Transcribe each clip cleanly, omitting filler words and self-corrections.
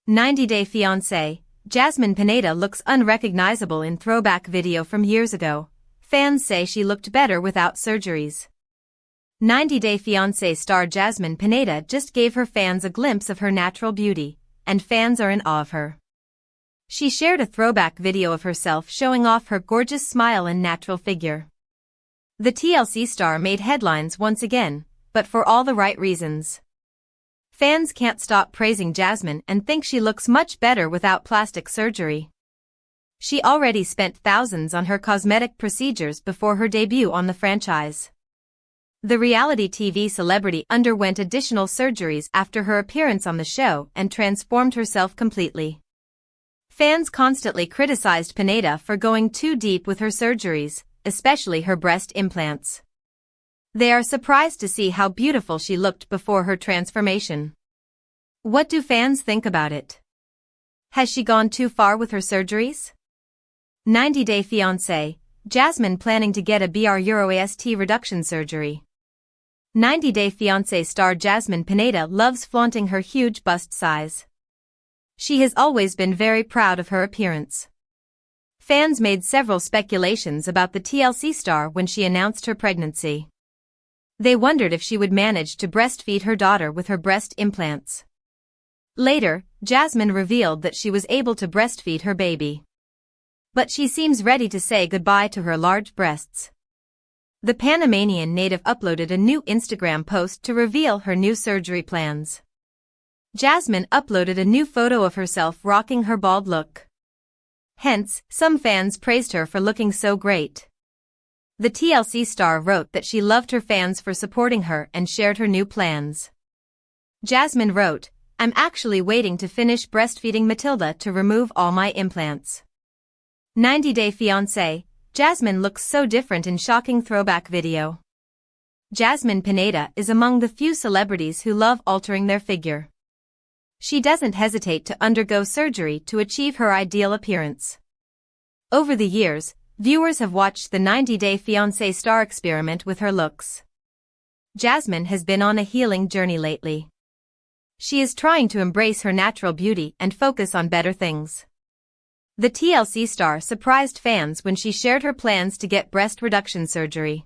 90-Day Fiancé, Jasmine Pineda looks unrecognizable in throwback video from years ago. Fans say she looked better without surgeries. 90-Day Fiancé star Jasmine Pineda just gave her fans a glimpse of her natural beauty, and fans are in awe of her. She shared a throwback video of herself showing off her gorgeous smile and natural figure. The TLC star made headlines once again, but for all the right reasons. Fans can't stop praising Jasmine and think she looks much better without plastic surgery. She already spent thousands on her cosmetic procedures before her debut on the franchise. The reality TV celebrity underwent additional surgeries after her appearance on the show and transformed herself completely. Fans constantly criticized Pineda for going too deep with her surgeries, especially her breast implants. They are surprised to see how beautiful she looked before her transformation. What do fans think about it? Has she gone too far with her surgeries? 90-Day Fiancé, Jasmine planning to get a BR-waist reduction surgery. 90-Day Fiancé star Jasmine Pineda loves flaunting her huge bust size. She has always been very proud of her appearance. Fans made several speculations about the TLC star when she announced her pregnancy. They wondered if she would manage to breastfeed her daughter with her breast implants. Later, Jasmine revealed that she was able to breastfeed her baby. But she seems ready to say goodbye to her large breasts. The Panamanian native uploaded a new Instagram post to reveal her new surgery plans. Jasmine uploaded a new photo of herself rocking her bald look. Hence, some fans praised her for looking so great. The TLC star wrote that she loved her fans for supporting her and shared her new plans. Jasmine wrote, "I'm actually waiting to finish breastfeeding Matilda to remove all my implants." 90-Day Fiancé, Jasmine looks so different in shocking throwback video. Jasmine Pineda is among the few celebrities who love altering their figure. She doesn't hesitate to undergo surgery to achieve her ideal appearance. Over the years, viewers have watched the 90-Day Fiancé star experiment with her looks. Jasmine has been on a healing journey lately. She is trying to embrace her natural beauty and focus on better things. The TLC star surprised fans when she shared her plans to get breast reduction surgery.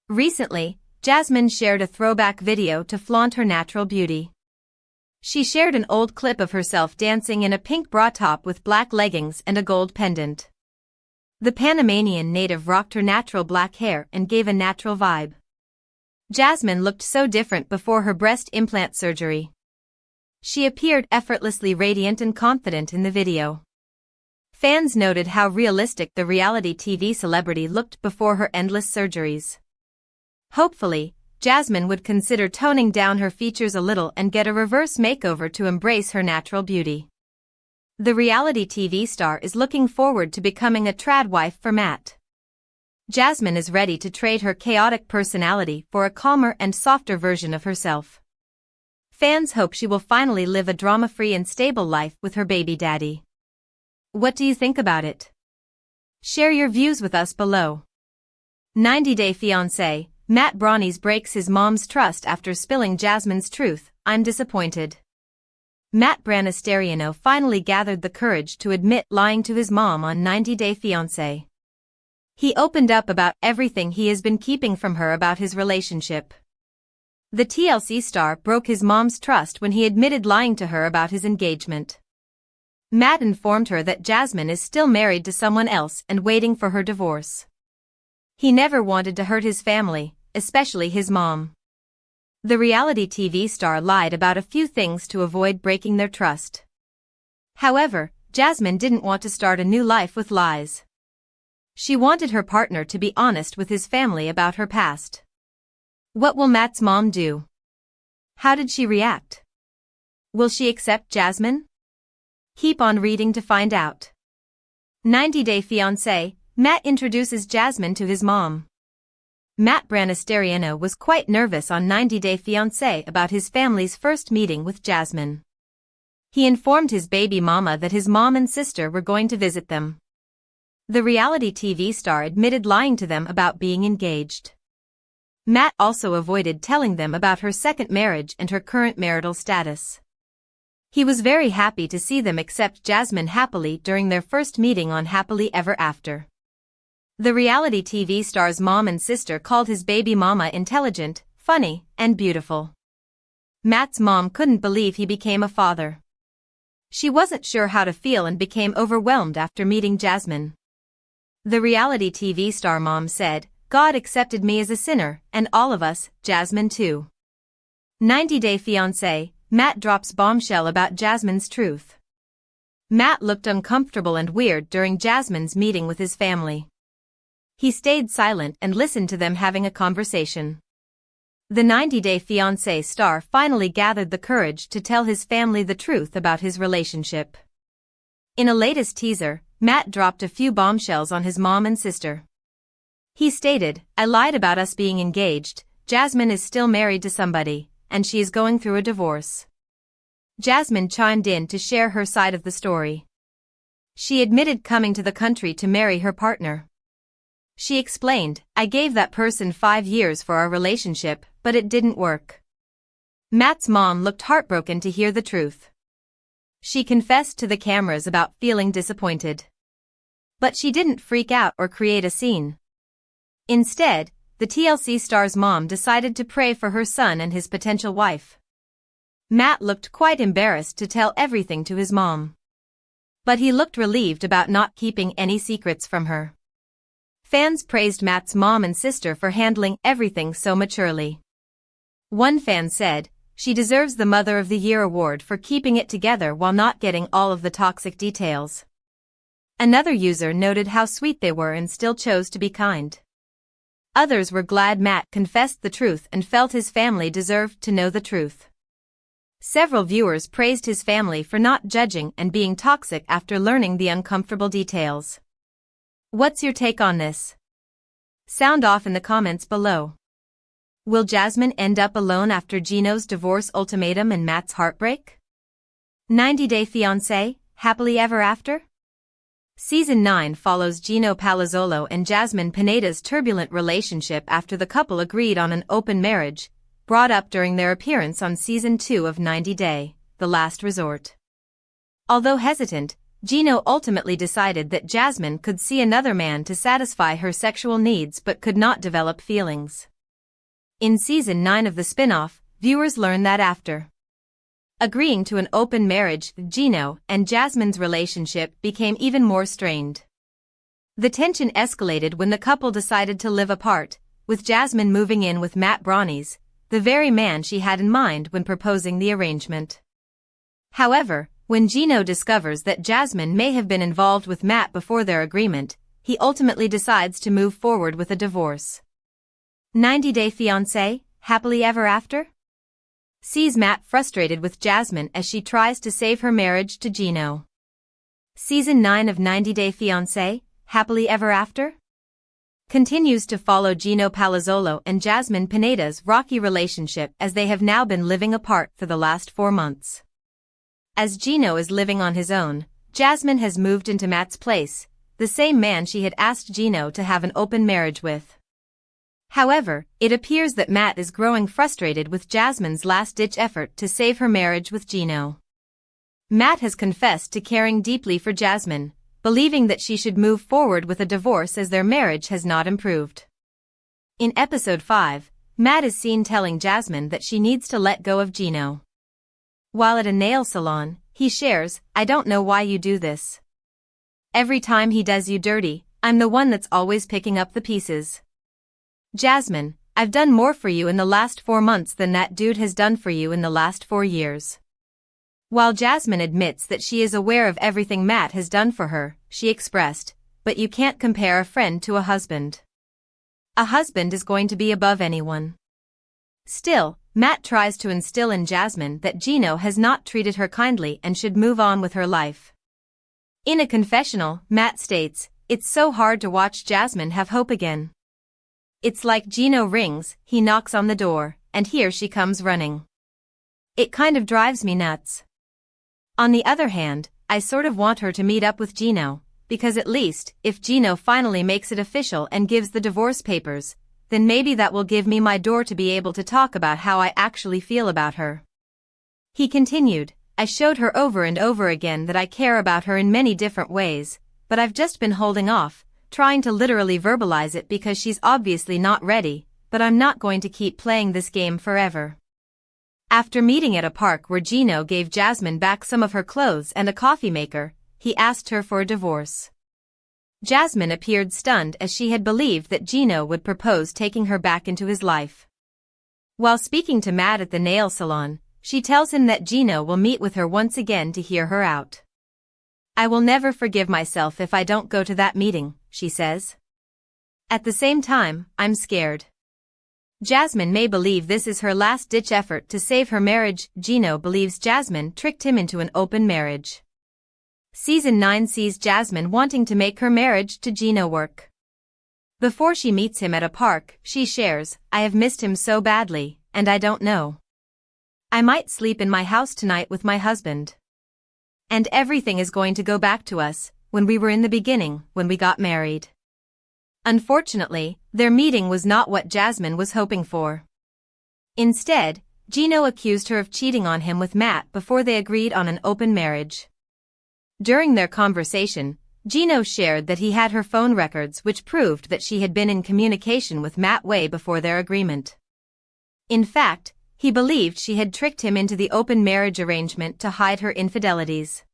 Recently, Jasmine shared a throwback video to flaunt her natural beauty. She shared an old clip of herself dancing in a pink bra top with black leggings and a gold pendant. The Panamanian native rocked her natural black hair and gave a natural vibe. Jasmine looked so different before her breast implant surgery. She appeared effortlessly radiant and confident in the video. Fans noted how realistic the reality TV celebrity looked before her endless surgeries. Hopefully, Jasmine would consider toning down her features a little and get a reverse makeover to embrace her natural beauty. The reality TV star is looking forward to becoming a trad wife for Matt. Jasmine is ready to trade her chaotic personality for a calmer and softer version of herself. Fans hope she will finally live a drama-free and stable life with her baby daddy. What do you think about it? Share your views with us below. 90-Day Fiancé, Matt Branis breaks his mom's trust after spilling Jasmine's truth. "I'm disappointed." Matt Branis finally gathered the courage to admit lying to his mom on 90-Day Fiancé. He opened up about everything he has been keeping from her about his relationship. The TLC star broke his mom's trust when he admitted lying to her about his engagement. Matt informed her that Jasmine is still married to someone else and waiting for her divorce. He never wanted to hurt his family, especially his mom. The reality TV star lied about a few things to avoid breaking their trust. However, Jasmine didn't want to start a new life with lies. She wanted her partner to be honest with his family about her past. What will Matt's mom do? How did she react? Will she accept Jasmine? Keep on reading to find out. 90-Day Fiancé, Matt introduces Jasmine to his mom. Matt Branis was quite nervous on 90-Day Fiancé about his family's first meeting with Jasmine. He informed his baby mama that his mom and sister were going to visit them. The reality TV star admitted lying to them about being engaged. Matt also avoided telling them about her second marriage and her current marital status. He was very happy to see them accept Jasmine happily during their first meeting on Happily Ever After. The reality TV star's mom and sister called his baby mama intelligent, funny, and beautiful. Matt's mom couldn't believe he became a father. She wasn't sure how to feel and became overwhelmed after meeting Jasmine. The reality TV star mom said, "God accepted me as a sinner, and all of us, Jasmine too." 90-day fiancé, Matt drops bombshell about Jasmine's truth. Matt looked uncomfortable and weird during Jasmine's meeting with his family. He stayed silent and listened to them having a conversation. The 90-day fiancé star finally gathered the courage to tell his family the truth about his relationship. In a latest teaser, Matt dropped a few bombshells on his mom and sister. He stated, "I lied about us being engaged. Jasmine is still married to somebody, and she is going through a divorce." Jasmine chimed in to share her side of the story. She admitted coming to the country to marry her partner. She explained, "I gave that person 5 years for our relationship, but it didn't work." Matt's mom looked heartbroken to hear the truth. She confessed to the cameras about feeling disappointed. But she didn't freak out or create a scene. Instead, the TLC star's mom decided to pray for her son and his potential wife. Matt looked quite embarrassed to tell everything to his mom. But he looked relieved about not keeping any secrets from her. Fans praised Matt's mom and sister for handling everything so maturely. One fan said, "She deserves the Mother of the Year award for keeping it together while not getting all of the toxic details." Another user noted how sweet they were and still chose to be kind. Others were glad Matt confessed the truth and felt his family deserved to know the truth. Several viewers praised his family for not judging and being toxic after learning the uncomfortable details. What's your take on this? Sound off in the comments below. Will Jasmine end up alone after Gino's divorce ultimatum and Matt's heartbreak? 90-day fiancé, happily ever after? Season 9 follows Gino Palazzolo and Jasmine Pineda's turbulent relationship after the couple agreed on an open marriage, brought up during their appearance on Season 2 of 90 Day, The Last Resort. Although hesitant, Gino ultimately decided that Jasmine could see another man to satisfy her sexual needs but could not develop feelings. In Season 9 of the spin-off, viewers learn that after agreeing to an open marriage, Gino and Jasmine's relationship became even more strained. The tension escalated when the couple decided to live apart, with Jasmine moving in with Matt Branis, the very man she had in mind when proposing the arrangement. However, when Gino discovers that Jasmine may have been involved with Matt before their agreement, he ultimately decides to move forward with a divorce. 90-day fiancé, happily ever after? Sees Matt frustrated with Jasmine as she tries to save her marriage to Gino. Season 9 of 90-day fiancé, happily ever after? Continues to follow Gino Palazzolo and Jasmine Pineda's rocky relationship as they have now been living apart for the last 4 months. As Gino is living on his own, Jasmine has moved into Matt's place, the same man she had asked Gino to have an open marriage with. However, it appears that Matt is growing frustrated with Jasmine's last-ditch effort to save her marriage with Gino. Matt has confessed to caring deeply for Jasmine, believing that she should move forward with a divorce as their marriage has not improved. In episode 5, Matt is seen telling Jasmine that she needs to let go of Gino. While at a nail salon, he shares, "I don't know why you do this. Every time he does you dirty, I'm the one that's always picking up the pieces. Jasmine, I've done more for you in the last 4 months than that dude has done for you in the last 4 years." While Jasmine admits that she is aware of everything Matt has done for her, she expressed, "But you can't compare a friend to a husband. A husband is going to be above anyone." Still, Matt tries to instill in Jasmine that Gino has not treated her kindly and should move on with her life. In a confessional, Matt states, "It's so hard to watch Jasmine have hope again. It's like Gino rings, he knocks on the door, and here she comes running. It kind of drives me nuts. On the other hand, I sort of want her to meet up with Gino, because at least, if Gino finally makes it official and gives the divorce papers, then maybe that will give me my door to be able to talk about how I actually feel about her." He continued, I showed her over and over again that I care about her in many different ways, but I've just been holding off, trying to literally verbalize it because she's obviously not ready, but I'm not going to keep playing this game forever. After meeting at a park where Gino gave Jasmine back some of her clothes and a coffee maker, he asked her for a divorce. Jasmine appeared stunned as she had believed that Gino would propose taking her back into his life. While speaking to Matt at the nail salon, she tells him that Gino will meet with her once again to hear her out. I will never forgive myself if I don't go to that meeting, she says. At the same time, I'm scared. Jasmine may believe this is her last-ditch effort to save her marriage. Gino believes Jasmine tricked him into an open marriage. Season 9 sees Jasmine wanting to make her marriage to Gino work. Before she meets him at a park, she shares, I have missed him so badly, and I don't know. I might sleep in my house tonight with my husband. And everything is going to go back to us, when we were in the beginning, when we got married. Unfortunately, their meeting was not what Jasmine was hoping for. Instead, Gino accused her of cheating on him with Matt before they agreed on an open marriage. During their conversation, Gino shared that he had her phone records which proved that she had been in communication with Matt way before their agreement. In fact, he believed she had tricked him into the open marriage arrangement to hide her infidelities.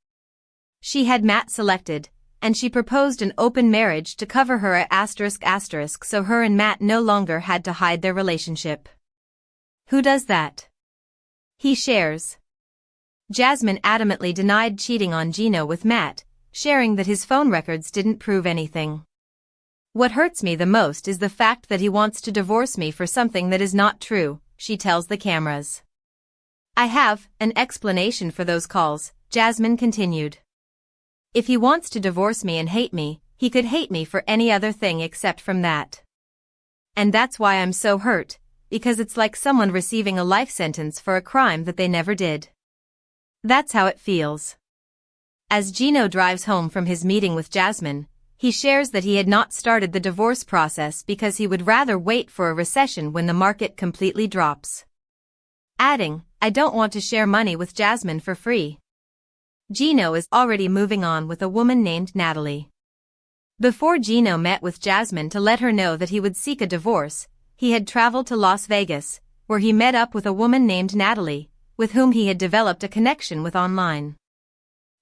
She had Matt selected, and she proposed an open marriage to cover her ***, so her and Matt no longer had to hide their relationship. Who does that? He shares. Jasmine adamantly denied cheating on Gino with Matt, sharing that his phone records didn't prove anything. What hurts me the most is the fact that he wants to divorce me for something that is not true, she tells the cameras. I have an explanation for those calls, Jasmine continued. If he wants to divorce me and hate me, he could hate me for any other thing except from that. And that's why I'm so hurt, because it's like someone receiving a life sentence for a crime that they never did. That's how it feels. As Gino drives home from his meeting with Jasmine, he shares that he had not started the divorce process because he would rather wait for a recession when the market completely drops. Adding, I don't want to share money with Jasmine for free. Gino is already moving on with a woman named NATALIE. Before Gino met with Jasmine to let her know that he would seek a divorce, he had traveled to Las Vegas, where he met up with a woman named NATALIE, with whom he had developed a connection with online.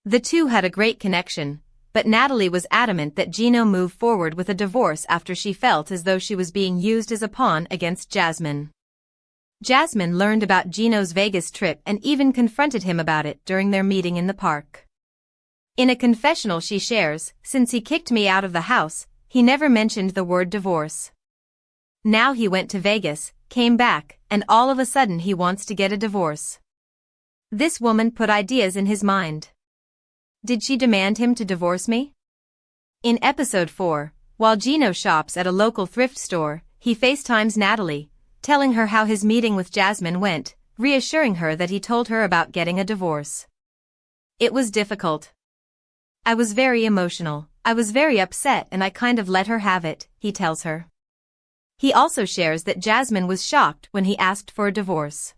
The two had a great connection, but NATALIE was adamant that Gino move forward with a divorce after she felt as though she was being used as a pawn against Jasmine. Jasmine learned about Gino's Vegas trip and even confronted him about it during their meeting in the park. In a confessional she shares, since he kicked me out of the house, he never mentioned the word divorce. Now he went to Vegas, came back, and all of a sudden he wants to get a divorce. This woman put ideas in his mind. Did she demand him to divorce me? In episode 4, while Gino shops at a local thrift store, he FaceTimes NATALIE, telling her how his meeting with Jasmine went, reassuring her that he told her about getting a divorce. It was difficult. I was very emotional, I was very upset and I kind of let her have it, he tells her. He also shares that Jasmine was shocked when he asked for a divorce.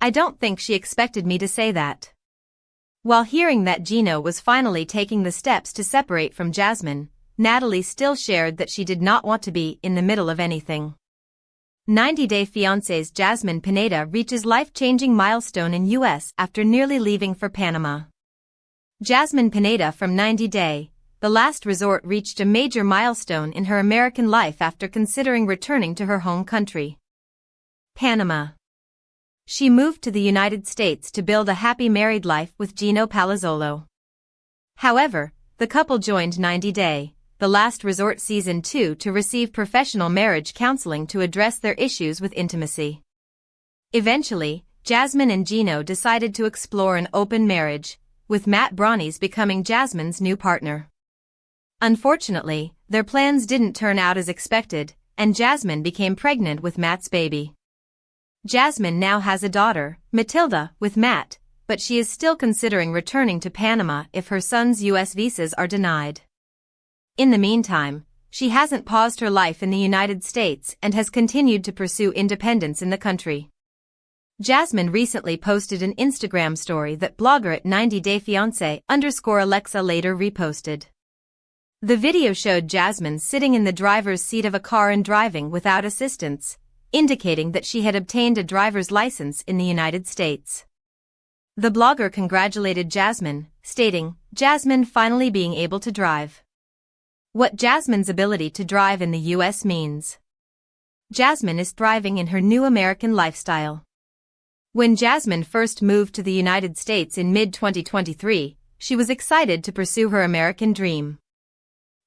I don't think she expected me to say that. While hearing that Gino was finally taking the steps to separate from Jasmine, NATALIE still shared that she did not want to be in the middle of anything. 90-Day Fiancé's Jasmine Pineda reaches life-changing milestone in U.S. after nearly leaving for Panama. Jasmine Pineda from 90-Day, The Last Resort reached a major milestone in her American life after considering returning to her home country, Panama. She moved to the United States to build a happy married life with Gino Palazzolo. However, the couple joined 90-Day, The Last Resort Season 2 to receive professional marriage counseling to address their issues with intimacy. Eventually, Jasmine and Gino decided to explore an open marriage, with Branis becoming Jasmine's new partner. Unfortunately, their plans didn't turn out as expected, and Jasmine became pregnant with Matt's baby. Jasmine now has a daughter, Matilda, with Matt, but she is still considering returning to Panama if her son's U.S. visas are denied. In the meantime, she hasn't paused her life in the United States and has continued to pursue independence in the country. Jasmine recently posted an Instagram story that blogger at 90day Fiancé _Alexa later reposted. The video showed Jasmine sitting in the driver's seat of a car and driving without assistance, indicating that she had obtained a driver's license in the United States. The blogger congratulated Jasmine, stating, "Jasmine finally being able to drive." What Jasmine's ability to drive in the US means. Jasmine is thriving in her new American lifestyle. When Jasmine first moved to the United States in mid-2023, she was excited to pursue her American dream.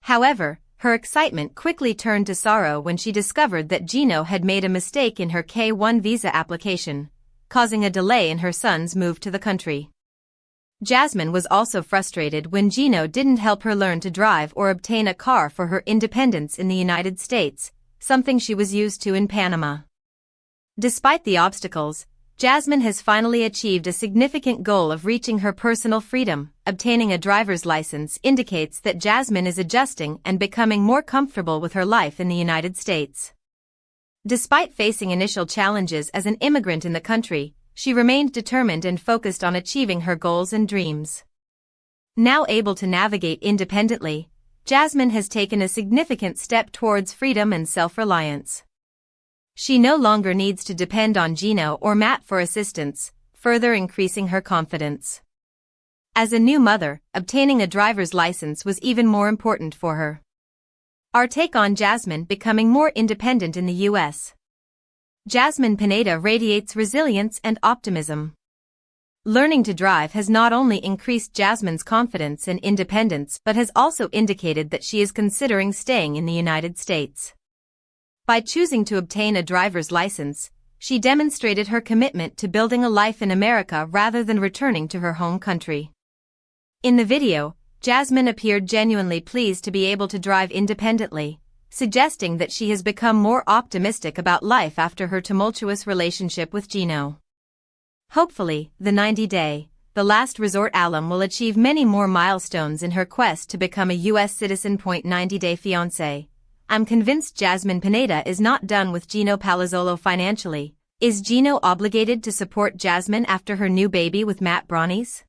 However, her excitement quickly turned to sorrow when she discovered that Gino had made a mistake in her K-1 visa application, causing a delay in her son's move to the country. Jasmine was also frustrated when Gino didn't help her learn to drive or obtain a car for her independence in the United States, something she was used to in Panama. Despite the obstacles, Jasmine has finally achieved a significant goal of reaching her personal freedom. Obtaining a driver's license indicates that Jasmine is adjusting and becoming more comfortable with her life in the United States. Despite facing initial challenges as an immigrant in the country, she remained determined and focused on achieving her goals and dreams. Now able to navigate independently, Jasmine has taken a significant step towards freedom and self-reliance. She no longer needs to depend on Gino or Matt for assistance, further increasing her confidence. As a new mother, obtaining a driver's license was even more important for her. Our take on Jasmine becoming more independent in the US. Jasmine Pineda radiates resilience and optimism. Learning to drive has not only increased Jasmine's confidence and independence but has also indicated that she is considering staying in the United States. By choosing to obtain a driver's license, she demonstrated her commitment to building a life in America rather than returning to her home country. In the video, Jasmine appeared genuinely pleased to be able to drive independently, suggesting that she has become more optimistic about life after her tumultuous relationship with Gino. Hopefully, the 90-day, the last resort alum will achieve many more milestones in her quest to become a U.S. citizen. 90-day Fiancé. I'm convinced Jasmine Pineda is not done with Gino Palazzolo financially. Is Gino obligated to support Jasmine after her new baby with Matt Branis?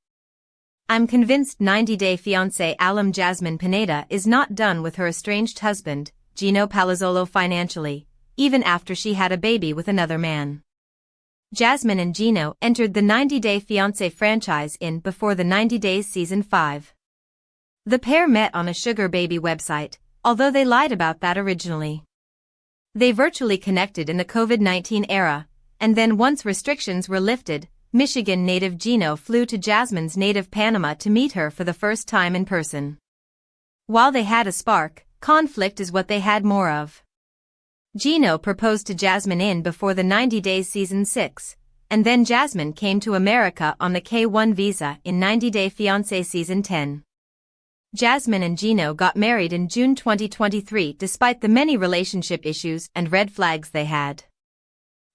I'm convinced 90-day Fiancé alum Jasmine Pineda is not done with her estranged husband, Gino Palazzolo financially, even after she had a baby with another man. Jasmine and Gino entered the 90-day Fiancé franchise before the 90 Days Season 5. The pair met on a sugar baby website, although they lied about that originally. They virtually connected in the COVID-19 era, and then once restrictions were lifted, Michigan native Gino flew to Jasmine's native Panama to meet her for the first time in person. While they had a spark, conflict is what they had more of. Gino proposed to Jasmine before the 90 Days Season 6, and then Jasmine came to America on the K-1 visa in 90-day Fiancé Season 10. Jasmine and Gino got married in June 2023 despite the many relationship issues and red flags they had.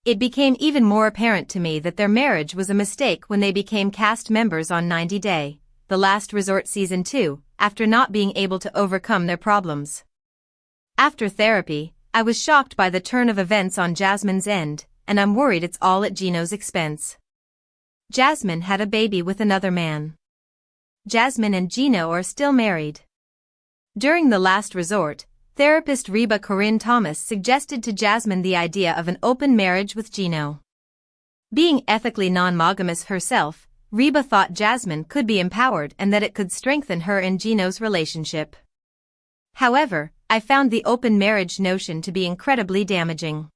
It became even more apparent to me that their marriage was a mistake when they became cast members on 90 Day, The Last Resort Season 2, after not being able to overcome their problems. After therapy, I was shocked by the turn of events on Jasmine's end, and I'm worried it's all at Gino's expense. Jasmine had a baby with another man. Jasmine and Gino are still married. During The Last Resort, therapist Reba Corinne Thomas suggested to Jasmine the idea of an open marriage with Gino. Being ethically non-monogamous herself, Reba thought Jasmine could be empowered and that it could strengthen her and Gino's relationship. However, I found the open marriage notion to be incredibly damaging.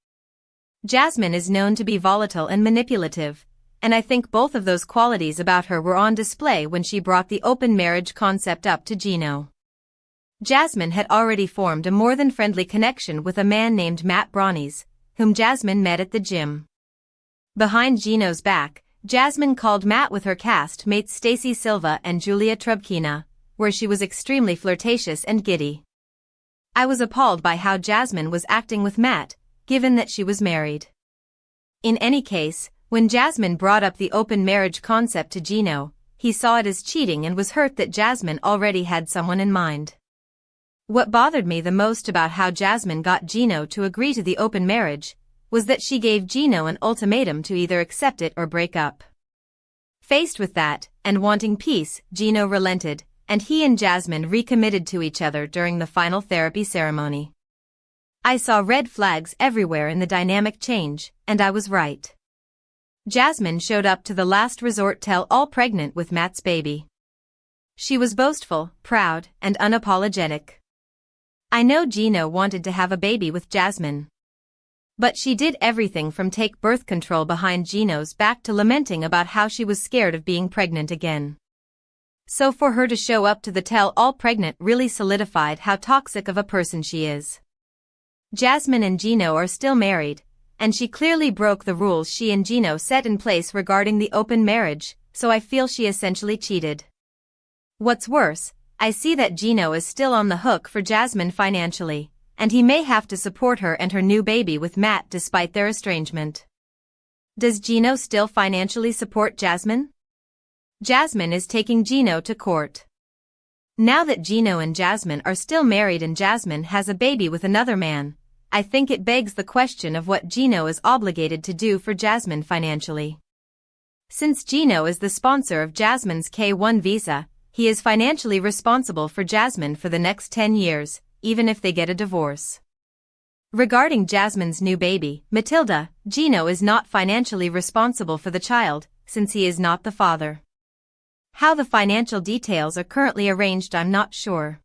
Jasmine is known to be volatile and manipulative, and I think both of those qualities about her were on display when she brought the open marriage concept up to Gino. Jasmine had already formed a more than friendly connection with a man named Matt Branis, whom Jasmine met at the gym. Behind Gino's back, Jasmine called Matt with her cast mates Stacy Silva and Julia Trubkina, where she was extremely flirtatious and giddy. I was appalled by how Jasmine was acting with Matt, given that she was married. In any case, when Jasmine brought up the open marriage concept to Gino, he saw it as cheating and was hurt that Jasmine already had someone in mind. What bothered me the most about how Jasmine got Gino to agree to the open marriage was that she gave Gino an ultimatum to either accept it or break up. Faced with that, and wanting peace, Gino relented, and he and Jasmine recommitted to each other during the final therapy ceremony. I saw red flags everywhere in the dynamic change, and I was right. Jasmine showed up to the last resort tell-all pregnant with Matt's baby. She was boastful, proud, and unapologetic. I know Gino wanted to have a baby with Jasmine. But she did everything from take birth control behind Gino's back to lamenting about how she was scared of being pregnant again. So for her to show up to the tell-all pregnant really solidified how toxic of a person she is. Jasmine and Gino are still married, and she clearly broke the rules she and Gino set in place regarding the open marriage, so I feel she essentially cheated. What's worse, I see that Gino is still on the hook for Jasmine financially, and he may have to support her and her new baby with Matt despite their estrangement. Does Gino still financially support Jasmine? Jasmine is taking Gino to court. Now that Gino and Jasmine are still married and Jasmine has a baby with another man, I think it begs the question of what Gino is obligated to do for Jasmine financially. Since Gino is the sponsor of Jasmine's K-1 visa, he is financially responsible for Jasmine for the next 10 years, even if they get a divorce. Regarding Jasmine's new baby, Matilda, Gino is not financially responsible for the child, since he is not the father. How the financial details are currently arranged I'm not sure.